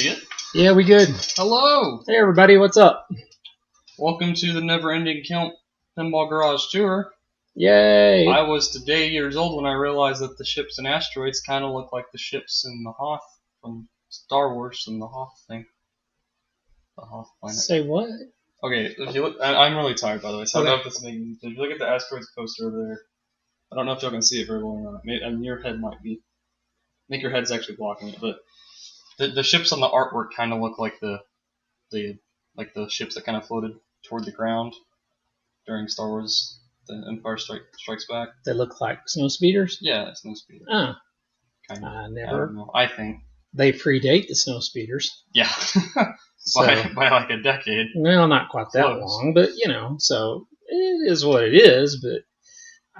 We good? Yeah, we good. Hello! Hey everybody, what's up? Welcome to the Never Ending Count Pinball Garage Tour. Yay! I was today years old when I realized that the ships and asteroids kind of look like the ships in the Hoth from Star Wars and the Hoth thing. The Hoth planet. Say what? Okay, if you look, I'm really tired by the way, so I Okay. don't know if this making. If you look at the asteroids poster over there, I don't know if y'all can see it very well or not. And your head might be. I think your head's actually blocking it, but the ships on the artwork kind of look like the ships that kind of floated toward the ground during Star Wars: The Empire Strikes Back. They look like snow speeders? Yeah, snow speeder. Oh. Kind of. I I never. don't know. I think. They predate the snow speeders. Yeah. So, by like a decade. well, not quite that Close. long, but you know, so it is what it is, but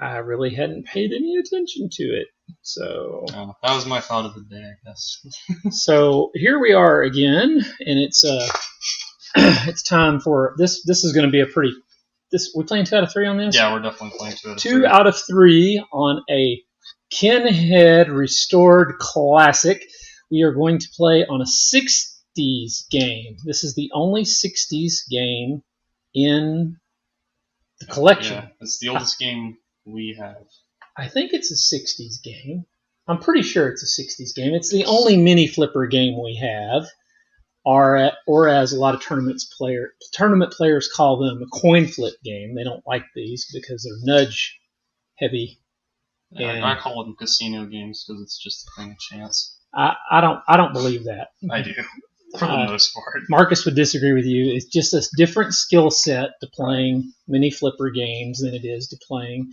I really hadn't paid any attention to it. So Oh, that was my thought of the day, I guess. So here we are again, and it's it's time for this. This is going to be a pretty. We're playing 2 out of 3 on this. Yeah, we're definitely playing 2 out of 3. 2 out of 3 on a Ken Head Restored Classic. We are going to play on a 60s game. This is the only 60s game in the collection. Yeah, it's the oldest game we have. I think it's a 60s game. I'm pretty sure it's a 60s game. It's the only mini flipper game we have, or as a lot of tournament players call them, a coin flip game. They don't like these because they're nudge heavy. Yeah, I call them casino games because it's just a thing of chance. I don't believe that. I do, for the most part. Marcus would disagree with you. It's just a different skill set to playing mini flipper games than it is to playing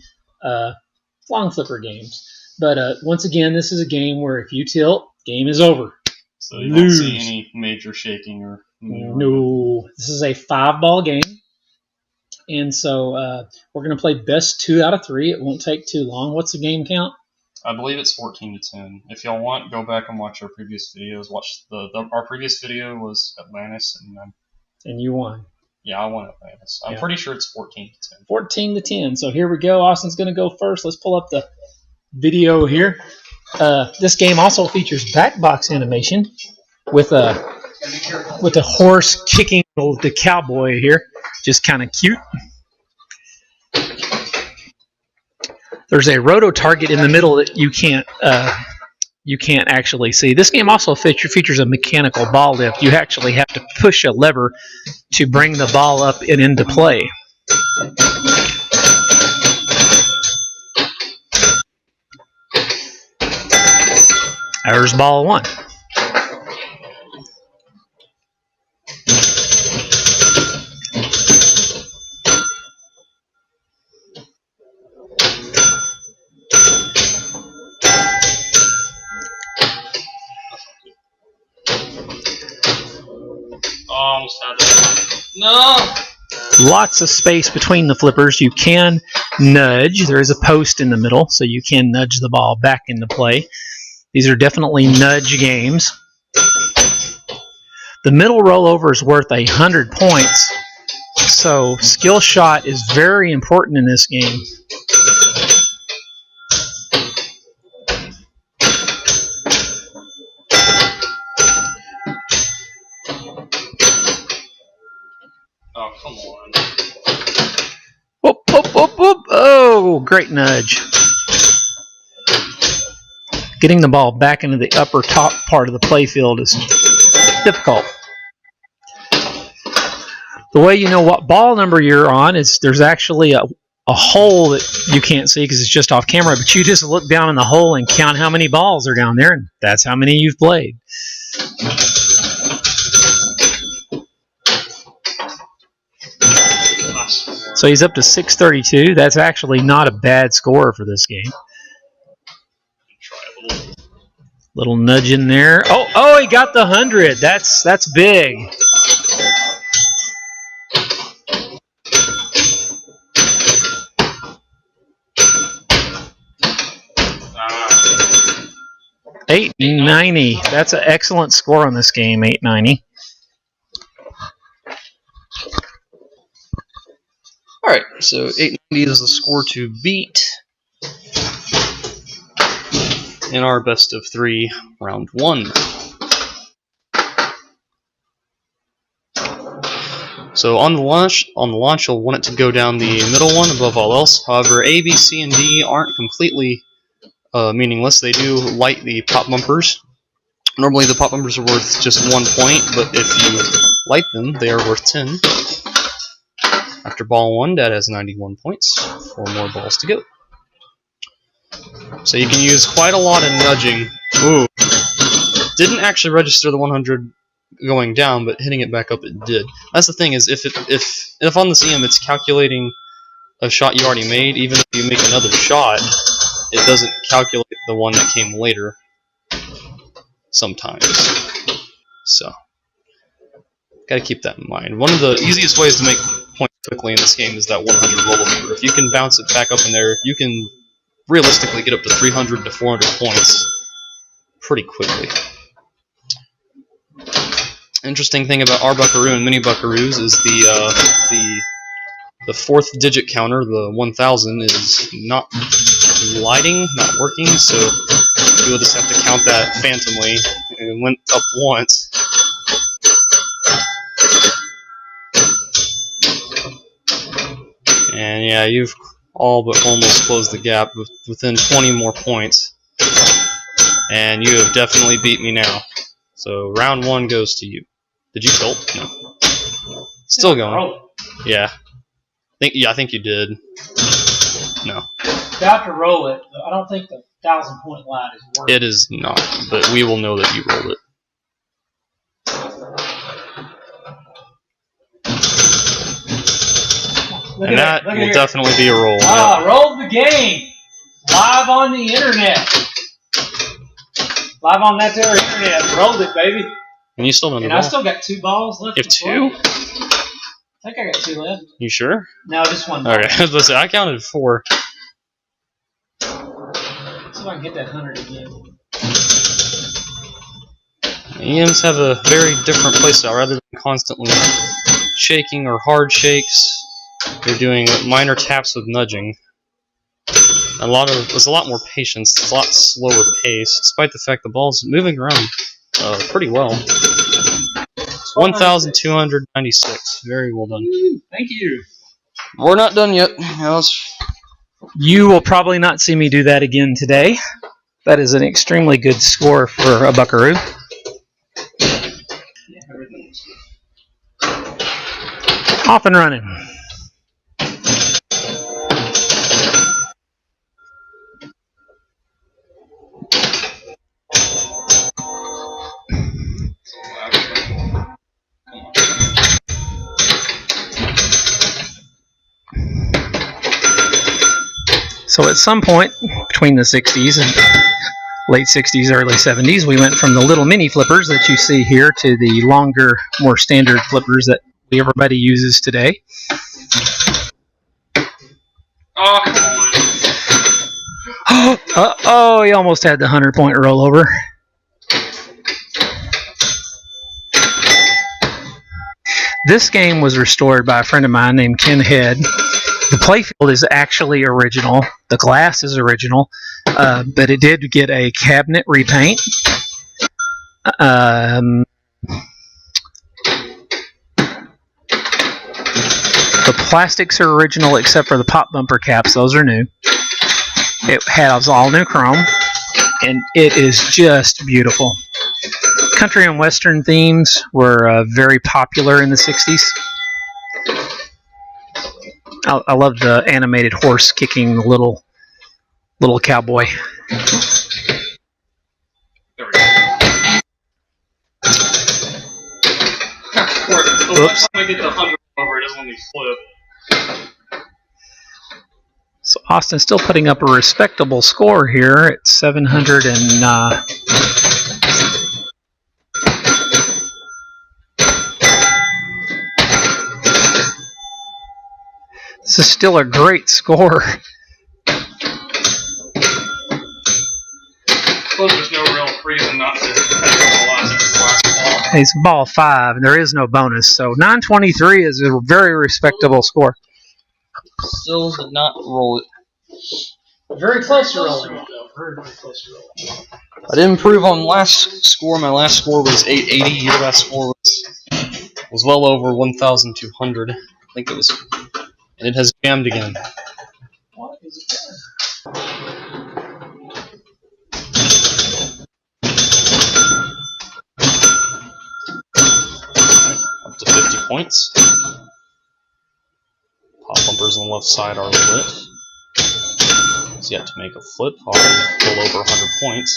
long flipper games. But once again, this is a game where if you tilt, game is over. So you won't see any major shaking or... No. This is a 5-ball game. And so we're going to play best 2 out of 3. It won't take too long. What's the game count? I believe it's 14-10. If y'all want, go back and watch our previous videos. Watch our previous video was Atlantis, and you won. Yeah, I won Atlantis. I'm pretty sure it's 14-10. 14-10. So here we go. Austin's going to go first. Let's pull up the video here. This game also features backbox animation with a horse kicking the cowboy here. Just kind of cute. There's a roto target in the middle that you can't actually see. This game also features a mechanical ball lift. You actually have to push a lever to bring the ball up and into play. There's ball 1. Almost had that. No! Lots of space between the flippers. You can nudge. There is a post in the middle, so you can nudge the ball back into play. These are definitely nudge games. The middle rollover is worth 100 points, so skill shot is very important in this game. Oh, come on. Whoop, whoop, whoop, whoop. Oh, great nudge. Getting the ball back into the upper top part of the playfield is difficult. The way you know what ball number you're on is there's actually a hole that you can't see because it's just off camera, but you just look down in the hole and count how many balls are down there, and that's how many you've played. So he's up to 632. That's actually not a bad score for this game. Little nudge in there. Oh, he got the 100. That's big. $890. That's an excellent score on this game. $890. All right, so 890 is the score to beat in our best of 3 round 1. So on the launch, you'll want it to go down the middle one above all else. However, A, B, C, and D aren't completely meaningless. They do light the pop bumpers. Normally the pop bumpers are worth just 1 point, but if you light them, they are worth 10. After ball 1, Dad has 91 points. 4 more balls to go. So you can use quite a lot of nudging. Ooh. Didn't actually register the 100 going down, but hitting it back up it did. That's the thing, is if on this EM it's calculating a shot you already made, even if you make another shot, it doesn't calculate the one that came later sometimes. So gotta keep that in mind. One of the easiest ways to make points quickly in this game is that 100 rollover. If you can bounce it back up in there, you can realistically get up to 300 to 400 points pretty quickly. Interesting thing about our Buckaroo and mini Buckaroos is the fourth digit counter, the 1000, is not lighting, not working, so you'll just have to count that phantomly. And it went up once. And yeah, you've all but almost closed the gap within 20 more points. And you have definitely beat me now. So round 1 goes to you. Did you tilt? No. Still going. Yeah. I think you did. No. About to roll it. I don't think the 1,000-point line is working. It is not, but we will know that you rolled it. And that will definitely be a roll. Ah, rolled the game. Live on the internet. Live on that there internet. Rolled it, baby. And you still don't know. And I still got 2 balls left. You have 2? I think I got 2 left. You sure? No, just 1 ball. Okay, listen, I counted 4. See if I can hit that 100 again. EMs have a very different playstyle. Rather than constantly shaking or hard shakes, you're doing minor taps with nudging. There's a lot more patience. It's a lot slower pace, despite the fact the ball's moving around pretty well. 1,296. Very well done. Thank you. We're not done yet. You will probably not see me do that again today. That is an extremely good score for a Buckaroo. Off and running. So at some point between the 60s and late 60s, early 70s, we went from the little mini flippers that you see here to the longer, more standard flippers that everybody uses today. Oh, come on. Oh, he almost had the 100-point rollover. This game was restored by a friend of mine named Ken Head. The playfield is actually original. The glass is original, but it did get a cabinet repaint. The plastics are original except for the pop bumper caps. Those are new. It has all new chrome, and it is just beautiful. Country and Western themes were very popular in the 60s. I love the animated horse kicking the little cowboy. There we go. Oops. By the time I get the 100 over, it doesn't let me flip. So Austin's still putting up a respectable score here at 700 and. This is still a great score. There's no real reason not to last ball. It's ball 5, and there is no bonus, so 923 is a very respectable score. Still did not roll it. Very close to rolling. Very close to rolling. I didn't improve on last score. My last score was 880. Your last score was was well over 1,200. I think it was, and it has jammed again. What is it doing? Up to 50 points. Pop bumpers on the left side are lit. He's yet to make a flip, already well over 100 points.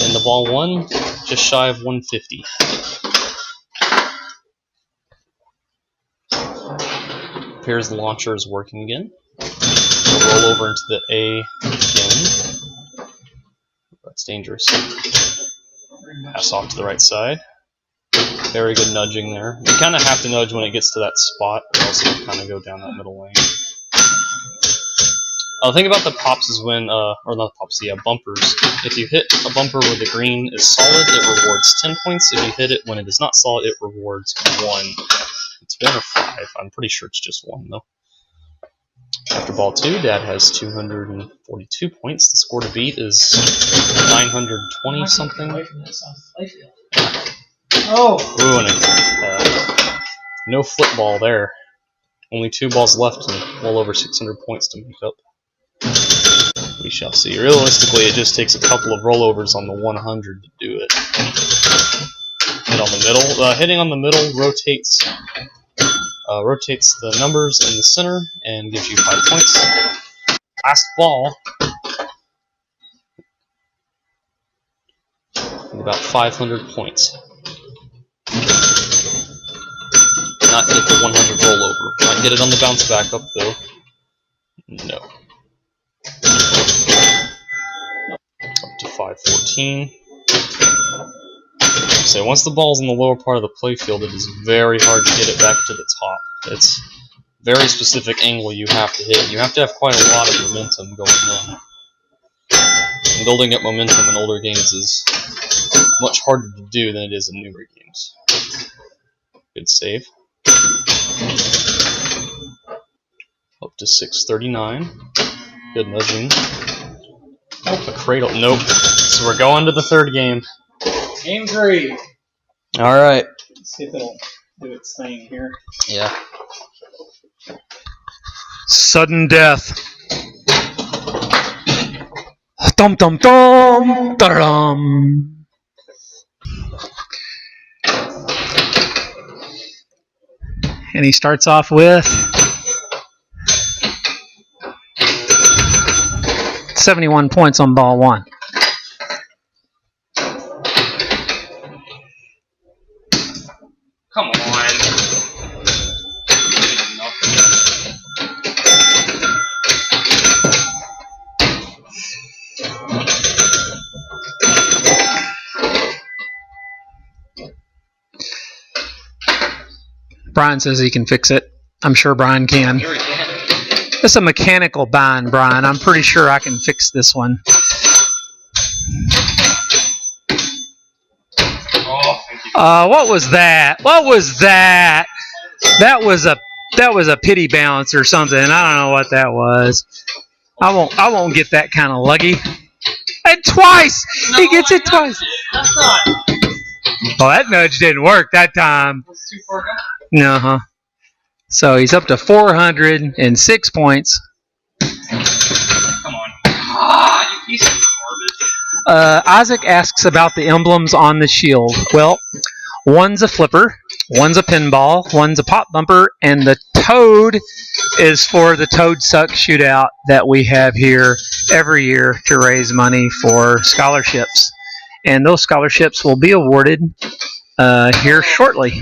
And the ball one, just shy of 150. Appears the launcher is working again. We'll roll over into the A again. That's dangerous. Pass off to the right side. Very good nudging there. You kind of have to nudge when it gets to that spot, or else it'll kind of go down that middle lane. The thing about the pops is when, or not pops, the bumpers. If you hit a bumper where the green is solid, it rewards 10 points. If you hit it when it is not solid, it rewards 1. It's 1 or 5. I'm pretty sure it's just 1 though. After ball 2, Dad has 242 points. The score to beat is 920 something. Oh! Ooh, and no flip ball there. Only 2 balls left and well over 600 points to make up. We shall see. Realistically, it just takes a couple of rollovers on the 100 to do it. Hit on the middle. Hitting on the middle rotates the numbers in the center and gives you 5 points. Last ball. And about 500 points. Not get the 100 rollover. Might get it on the bounce back up though. No. Up to 514. So once the ball's in the lower part of the playfield, it is very hard to get it back to the top. It's a very specific angle you have to hit. You have to have quite a lot of momentum going in. And building up momentum in older games is much harder to do than it is in newer games. Good save. Up to 639. Good nudging. A cradle. Nope. So we're going to the third game. Game 3. Alright. Let's see if it'll do its thing here. Yeah. Sudden death. Dum dum dum dum. And he starts off with 71 points on ball 1. Come on. Brian says he can fix it. I'm sure Brian can. It's a mechanical bind, Brian. I'm pretty sure I can fix this one. Oh, thank you. What was that? What was that? That was a pity bounce or something. I don't know what that was. I won't get that kind of lucky. And twice! No, he gets it twice. That's not. Well, that nudge didn't work that time. That's too far down. Uh-huh. So he's up to 406 points. Come on. Ah, you piece of garbage. Isaac asks about the emblems on the shield. Well, one's a flipper, one's a pinball, one's a pop bumper, and the toad is for the Toad Suck shootout that we have here every year to raise money for scholarships. And those scholarships will be awarded here shortly.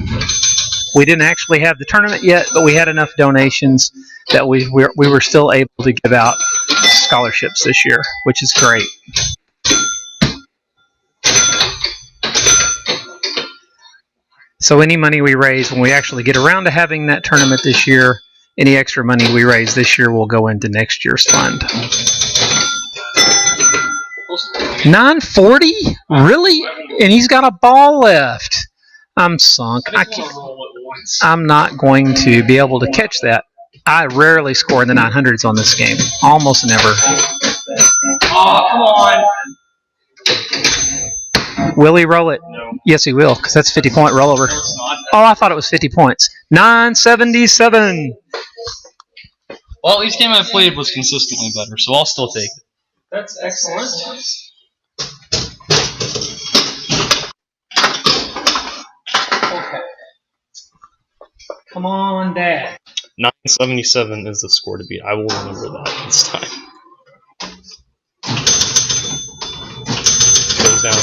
We didn't actually have the tournament yet, but we had enough donations that we were still able to give out scholarships this year, which is great. So any money we raise, when we actually get around to having that tournament this year, any extra money we raise this year will go into next year's fund. 940? Really? And he's got a ball left. I'm sunk. I'm not going to be able to catch that. I rarely score in the 900s on this game. Almost never. Oh, come on. Will he roll it? No. Yes, he will, because that's 50-point rollover. No, it's not. Oh, I thought it was 50 points. 977. Well, each game I played was consistently better, so I'll still take it. That's excellent. Okay. Come on, Dad. 977 is the score to beat. I will remember that this time. Goes down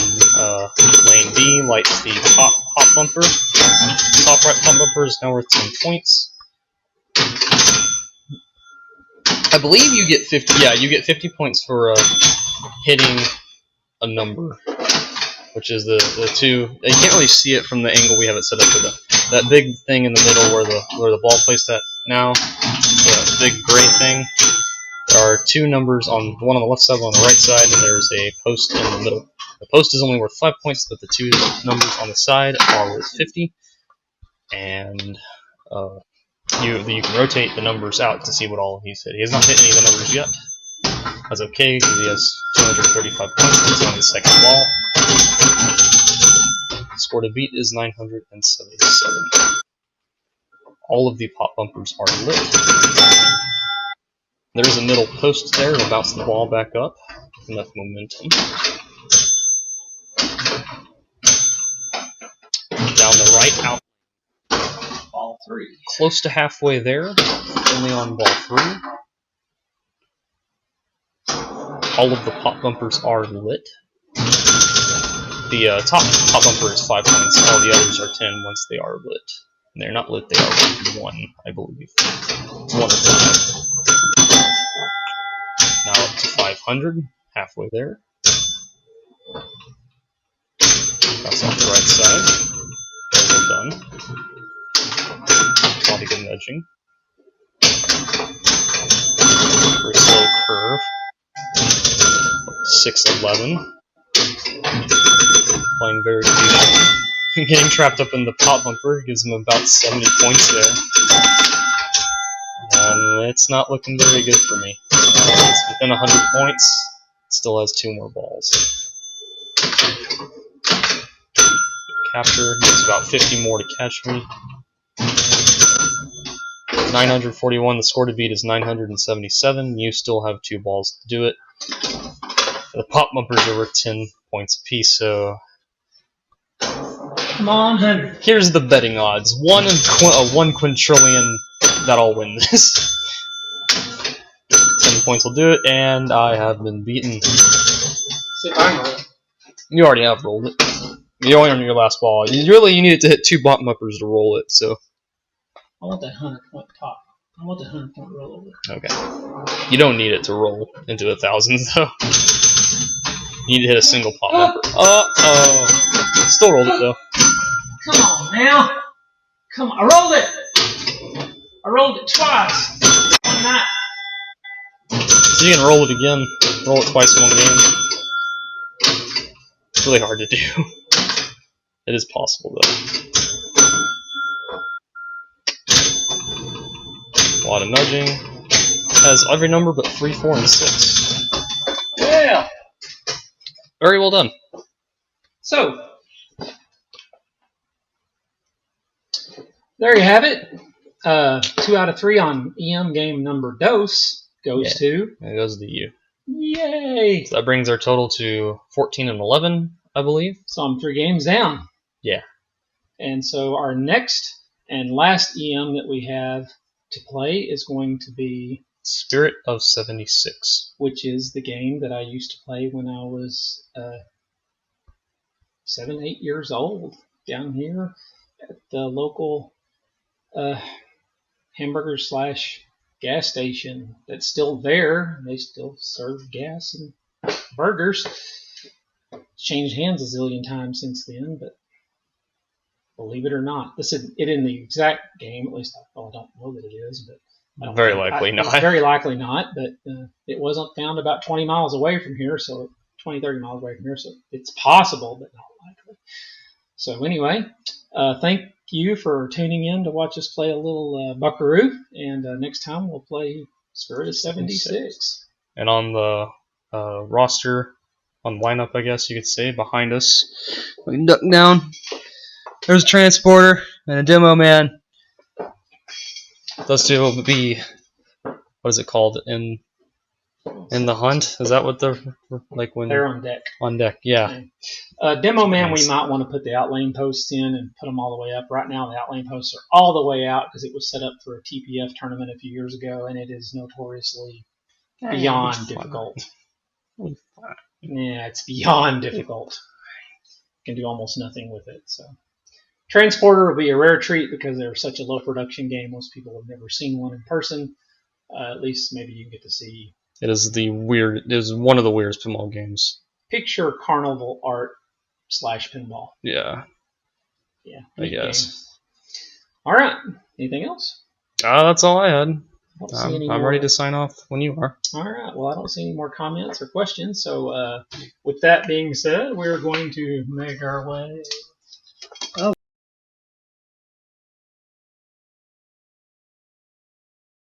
lane B, lights the top bumper. Top right pop bumper is now worth 10 points. I believe you get 50. Yeah, you get 50 points for hitting a number, which is the two. You can't really see it from the angle we have it set up, but that big thing in the middle where the ball placed at now, the big gray thing. There are two numbers on one on the left side, one on the right side, and there's a post in the middle. The post is only worth 5 points, but the two numbers on the side are worth 50. And you can rotate the numbers out to see what all he's hit. He has not hit any of the numbers yet. That's okay because he has 235 points. He's on his second ball. The score to beat is 977. All of the pop bumpers are lit. There is a middle post there to bounce the ball back up. Enough momentum. Down the right, out. Ball 3. Close to halfway there. Only on ball 3. All of the pop bumpers are lit. The top pop bumper is 5 points. All the others are 10 once they are lit. And they're not lit, they are worth 1, I believe. 1 or 5. Now up to 500, halfway there. That's off the right side. Very well done. A lot of good nudging. Very slow curve. 611. Playing very deep. Getting trapped up in the pop bumper gives him about 70 points there. And it's not looking very good for me. It's within 100 points. Still has 2 more balls. Capture. Needs about 50 more to catch me. 941. The score to beat is 977. You still have 2 balls to do it. The pop bumpers are worth 10 points apiece, so... Come on, 100. Here's the betting odds. 1 in 1 quintillion that I'll win this. 10 points will do it, and I have been beaten. See if I'm right. You already have rolled it. You're only on your last ball. You needed to hit 2 pop bumpers to roll it, so... I want that 100-point top. I want that 100-point rollover. Okay. You don't need it to roll into 1,000, though. You need to hit a single pop bumper. Uh-oh. Still rolled it, though. Come on, now. Come on. I rolled it. I rolled it twice. Why not? So you can roll it again. Roll it twice in one game. It's really hard to do. It is possible, though. A lot of nudging. Has every number but 3, 4, and 6. Yeah. Very well done. So, there you have it. 2 out of 3 on EM game number dos goes to. It goes to you. Yay! So that brings our total to 14 and 11, I believe. So I'm 3 games down. Yeah. And so our next and last EM that we have to play is going to be Spirit of 76, which is the game that I used to play when I was 7, 8 years old down here at the local hamburger / gas station that's still there. They still serve gas and burgers. It's changed hands a zillion times since then, but believe it or not, this is it in the exact game. At least I don't know that it is, but very likely not. Very likely not, but it wasn't found about 20 miles away from here, so 20, 30 miles away from here, so it's possible, but not likely. So anyway, thank you for tuning in to watch us play a little Buckaroo, and next time we'll play Spirit of 76. And on the roster on lineup, I guess you could say, behind us. We can duck down. There's a transporter and a demo man. Those two will be, what is it called, in the hunt? Is that what they're like when They're on deck. On deck, yeah. Demo man, we might want to put the outlane posts in and put them all the way up. Right now, the outlane posts are all the way out because it was set up for a TPF tournament a few years ago, and it is notoriously beyond difficult. Yeah, it's beyond difficult. You can do almost nothing with it. So, Transporter will be a rare treat because they're such a low production game. Most people have never seen one in person. At least maybe you get to see. It is one of the weirdest pinball games. Picture carnival art / pinball. Yeah. Yeah. I guess. Game. All right. Anything else? That's all I had. I'm ready to sign off when you are. All right. Well, I don't see any more comments or questions. So with that being said, we're going to make our way